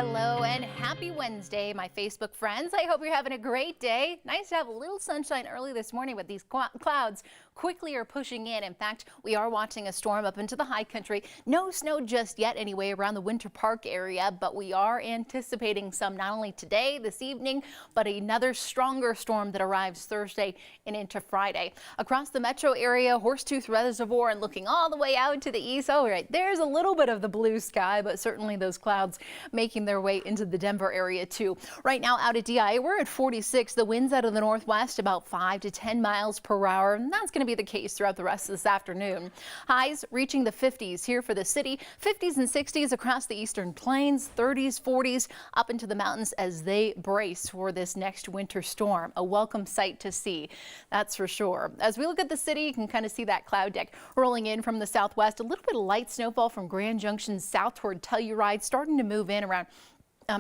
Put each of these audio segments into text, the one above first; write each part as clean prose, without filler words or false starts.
Hello and happy Wednesday, my Facebook friends. I hope you're having a great day. Nice to have a little sunshine early this morning, but these clouds quickly are pushing in. In fact, we are watching a storm up into the high country. No snow just yet anyway around the Winter Park area, but we are anticipating some not only today, this evening, but another stronger storm that arrives Thursday and into Friday. Across the metro area, Horsetooth Reservoir and looking all the way out to the east. Oh, right, there's a little bit of the blue sky, but certainly those clouds making their way into the Denver area too. Right now out at DI, we're at 46. The winds out of the northwest about 5 to 10 miles per hour. And that's going to be the case throughout the rest of this afternoon. Highs reaching the 50s here for the city, 50s and 60s across the eastern plains, 30s, 40s up into the mountains as they brace for this next winter storm. A welcome sight to see, that's for sure. As we look at the city, you can kind of see that cloud deck rolling in from the southwest. A little bit of light snowfall from Grand Junction south toward Telluride, starting to move in around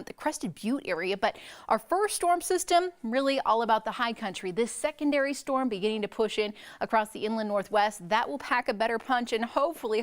the Crested Butte area. But our first storm system really all about the high country. This secondary storm beginning to push in across the inland northwest. That will pack a better punch and hopefully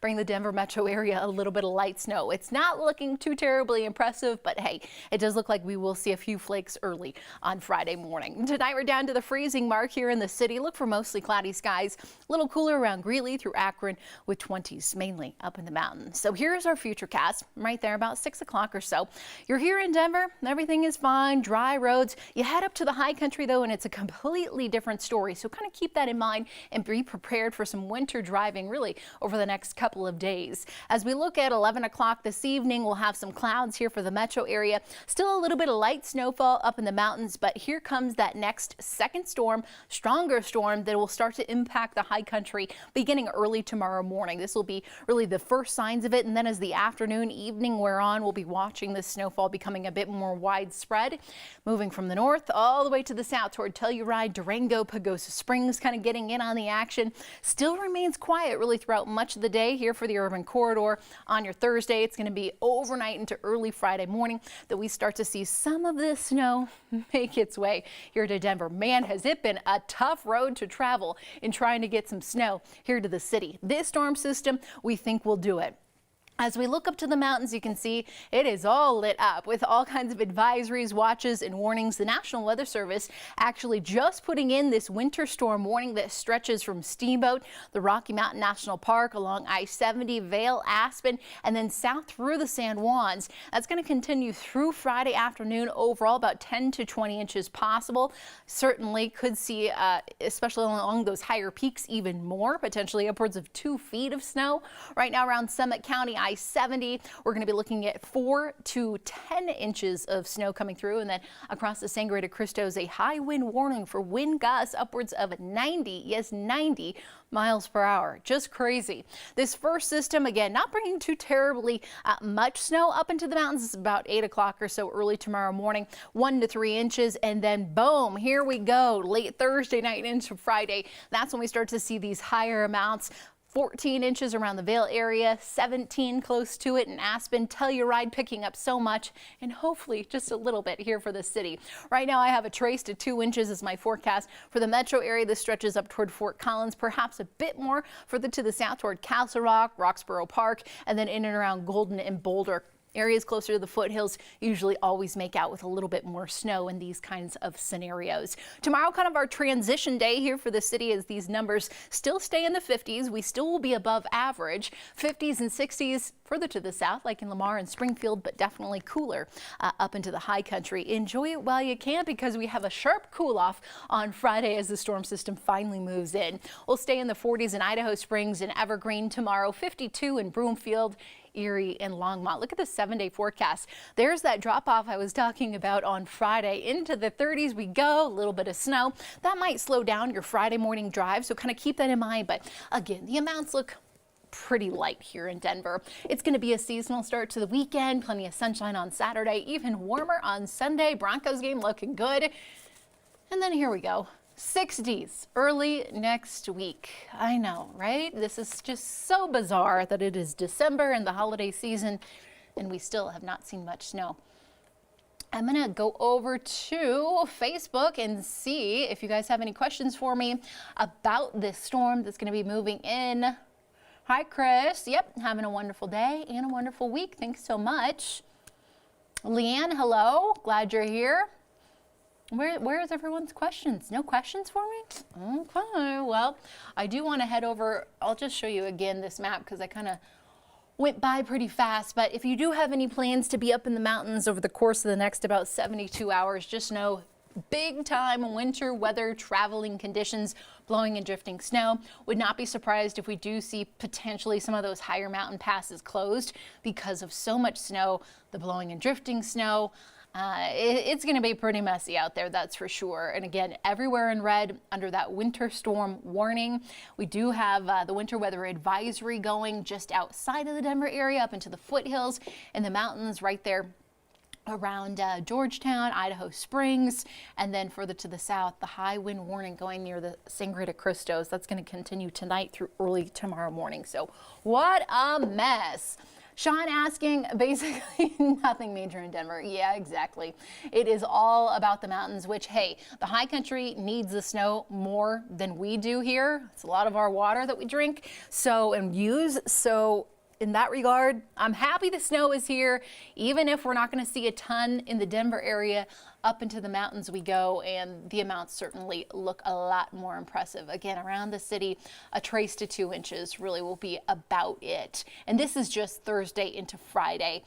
bring the Denver metro area a little bit of light snow. It's not looking too terribly impressive, but hey, it does look like we will see a few flakes early on Friday morning. Tonight we're down to the freezing mark here in the city. Look for mostly cloudy skies, a little cooler around Greeley through Akron with 20s mainly up in the mountains. So here's our futurecast right there about 6 o'clock or so. You're here in Denver, everything is fine, dry roads. You head up to the high country though, and it's a completely different story. So kind of keep that in mind and be prepared for some winter driving really over the next couple of days. As we look at 11 o'clock this evening, we'll have some clouds here for the metro area. Still a little bit of light snowfall up in the mountains, but here comes that next second storm, stronger storm that will start to impact the high country beginning early tomorrow morning. This will be really the first signs of it, and then as the afternoon, evening wear on, we'll be watching this snowfall becoming a bit more widespread, moving from the north all the way to the south toward Telluride, Durango, Pagosa Springs, kind of getting in on the action. Still remains quiet really throughout much of the day here for the urban corridor. On your Thursday, it's going to be overnight into early Friday morning that we start to see some of this snow make its way here to Denver. Man, has it been a tough road to travel in trying to get some snow here to the city. This storm system, we think will do it. As we look up to the mountains, you can see it is all lit up with all kinds of advisories, watches, and warnings. The National Weather Service actually just putting in this winter storm warning that stretches from Steamboat, the Rocky Mountain National Park, along I-70, Vail, Aspen, and then south through the San Juans. That's going to continue through Friday afternoon. Overall, about 10 to 20 inches possible. Certainly could see, especially along those higher peaks, even more, potentially upwards of 2 feet of snow. Right now around Summit County, I-70, we're going to be looking at 4 to 10 inches of snow coming through, and then across the Sangre de Cristos, a high wind warning for wind gusts upwards of 90 miles per hour. Just crazy. This first system, again, not bringing too terribly much snow up into the mountains. It's about 8 o'clock or so early tomorrow morning, 1 to 3 inches, and then boom, here we go, late Thursday night into Friday. That's when we start to see these higher amounts. 14 inches around the Vail area, 17 close to it in Aspen. Telluride picking up so much, and hopefully just a little bit here for the city. Right now I have a trace to 2 inches as my forecast for the metro area. This stretches up toward Fort Collins, perhaps a bit more further to the south toward Castle Rock, Roxborough Park, and then in and around Golden and Boulder. Areas closer to the foothills usually always make out with a little bit more snow in these kinds of scenarios. Tomorrow, kind of our transition day here for the city as these numbers still stay in the 50s. We still will be above average, 50s and 60s further to the south, like in Lamar and Springfield, but definitely cooler up into the high country. Enjoy it while you can, because we have a sharp cool off on Friday as the storm system finally moves in. We'll stay in the 40s in Idaho Springs and Evergreen tomorrow, 52 in Broomfield, Erie, and Longmont. Look at the 7-day forecast. There's that drop off I was talking about on Friday. Into the 30s we go, a little bit of snow. That might slow down your Friday morning drive, so kind of keep that in mind. But again, the amounts look pretty light here in Denver. It's going to be a seasonal start to the weekend. Plenty of sunshine on Saturday, even warmer on Sunday. Broncos game looking good. And then here we go. 60s early next week. I know, right? This is just so bizarre that it is December and the holiday season and we still have not seen much snow. I'm going to go over to Facebook and see if you guys have any questions for me about this storm that's going to be moving in. Hi, Chris. Yep, having a wonderful day and a wonderful week. Thanks so much. Leanne, hello. Glad you're here. Where's everyone's questions? No questions for me? Okay, well, I do want to head over. I'll just show you again this map because I kind of went by pretty fast. But if you do have any plans to be up in the mountains over the course of the next about 72 hours, just know big time winter weather traveling conditions, blowing and drifting snow. Would not be surprised if we do see potentially some of those higher mountain passes closed because of so much snow, the blowing and drifting snow. It's going to be pretty messy out there, that's for sure. And again, everywhere in red under that winter storm warning. We do have the winter weather advisory going just outside of the Denver area up into the foothills and the mountains right there around Georgetown, Idaho Springs, and then further to the south, the high wind warning going near the Sangre de Cristos. That's going to continue tonight through early tomorrow morning. So what a mess. Sean asking, basically nothing major in Denver. Yeah, exactly. It is all about the mountains, which, hey, the high country needs the snow more than we do here. It's a lot of our water that we drink and use. So in that regard, I'm happy the snow is here, even if we're not going to see a ton in the Denver area. Up into the mountains we go, and the amounts certainly look a lot more impressive. Again, around the city, a trace to 2 inches really will be about it. And this is just Thursday into Friday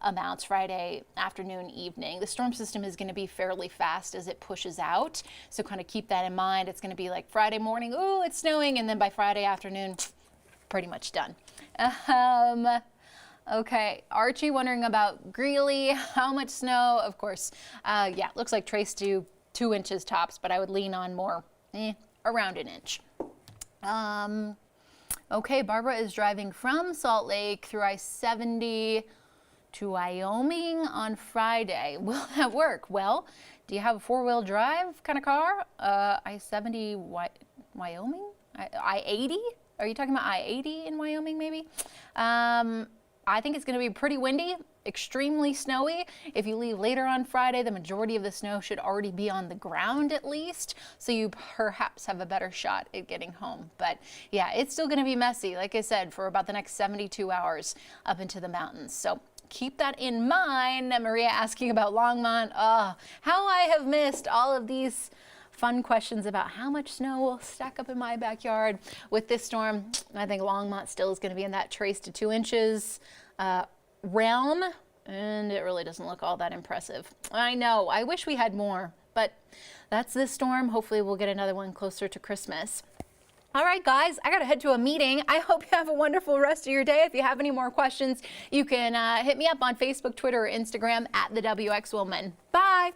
amounts, Friday afternoon, evening. The storm system is going to be fairly fast as it pushes out, so kind of keep that in mind. It's going to be like Friday morning, oh, it's snowing, and then by Friday afternoon, pretty much done. Okay, Archie wondering about Greeley, how much snow? Of course, yeah, looks like trace to 2 inches tops, but I would lean on more, around an inch. Okay, Barbara is driving from Salt Lake through I-70 to Wyoming on Friday. Will that work? Well, do you have a 4-wheel drive kind of car? I-70 Wyoming? I-80? Are you talking about I-80 in Wyoming maybe? I think it's going to be pretty windy, extremely snowy. If you leave later on Friday, the majority of the snow should already be on the ground at least, so you perhaps have a better shot at getting home. But yeah, it's still going to be messy, like I said, for about the next 72 hours up into the mountains. So keep that in mind. Maria asking about Longmont. Oh, how I have missed all of these fun questions about how much snow will stack up in my backyard with this storm. I think Longmont still is going to be in that trace to 2 inches realm, and it really doesn't look all that impressive. I know, I wish we had more, but that's this storm. Hopefully we'll get another one closer to Christmas. All right, guys, I got to head to a meeting. I hope you have a wonderful rest of your day. If you have any more questions, you can hit me up on Facebook, Twitter, or Instagram at the WX Woman. Bye.